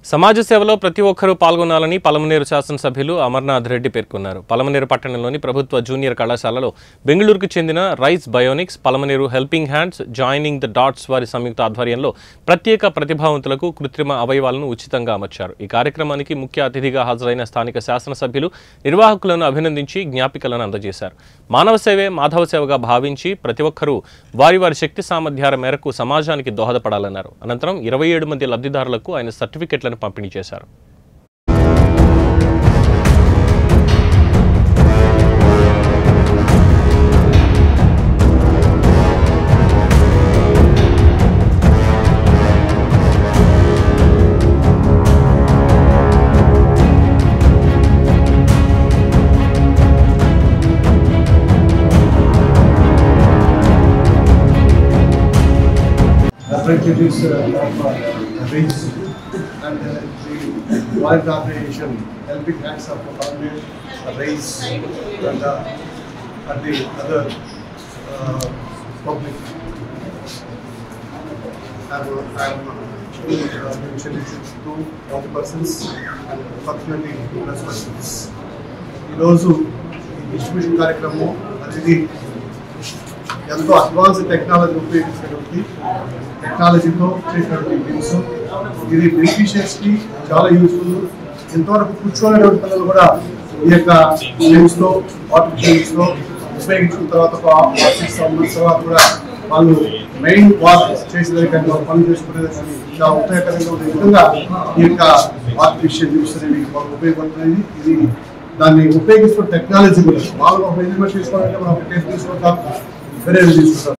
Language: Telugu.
సమాజ సేవలో ప్రతి ఒక్కరూ పాల్గొనాలని పలమనేరు శాసనసభ్యులు అమర్నాథ్ రెడ్డి పేర్కొన్నారు. పలమనేరు పట్టణంలోని ప్రభుత్వ జూనియర్ కళాశాలలో బెంగళూరుకు చెందిన Rice Bionics, Palamaner helping hands, joining the dots వారి సంయుక్త ఆధ్వర్యంలో ప్రత్యేక ప్రతిభావంతులకు కృత్రిమ అవయవాలను ఉచితంగా అమర్చారు. ఈ కార్యక్రమానికి ముఖ్య అతిథిగా హాజరైన స్థానిక శాసనసభ్యులు నిర్వాహకులను అభినందించి జ్ఞాపికలను అందజేశారు. మానవ సేవే మాధవ సేవగా భావించి ప్రతి ఒక్కరూ వారి శక్తి సామర్థ్యాల మేరకు సమాజానికి దోహదపడాలన్నారు. అనంతరం 27 మంది లబ్ధిదారులకు ఆయన సర్టిఫికెట్లను పంపిణీ చేశారు. Representatives of RAISE and the Joint Organization Helping Hands of Palamanere, RAISE and the other public. I am mentioning to all the persons and particularly plus persons. ఈరోజు ఈ డిస్ట్రిబ్యూషన్ కార్యక్రమం అనేది ఎంతో అడ్వాన్స్డ్ టెక్నాలజీ ఉపయోగించినటువంటి టెక్నాలజీతో చేసినటువంటి గేమ్స్. ఇది బెనిఫిషియర్స్కి చాలా యూస్ఫుల్. ఇంతవరకు కూర్చోలేనటువంటి పిల్లలు కూడా ఈ యొక్క గేమ్స్లో వాటర్ గేమ్స్లో ఉపయోగించిన తర్వాత 6 months తర్వాత కూడా వాళ్ళు మెయిన్ వాక్ చేసేదే కానీ వాళ్ళు పనులు చేసుకునేది కానీ చాలా ఉపయోగకరంగా ఉండే విధంగా ఈ యొక్క ఆర్టిఫిషియల్ యూస్ అనేవి వాళ్ళకి ఉపయోగపడుతుంది. ఇది దాన్ని ఉపయోగిస్తున్న టెక్నాలజీ కూడా వాళ్ళు ఒక ఇంప్లిమెంట్ చేసుకోవాలంటే మనం ఒక టెస్ట్ తీసుకుంటాం, వేరే తీసుకుంటాం.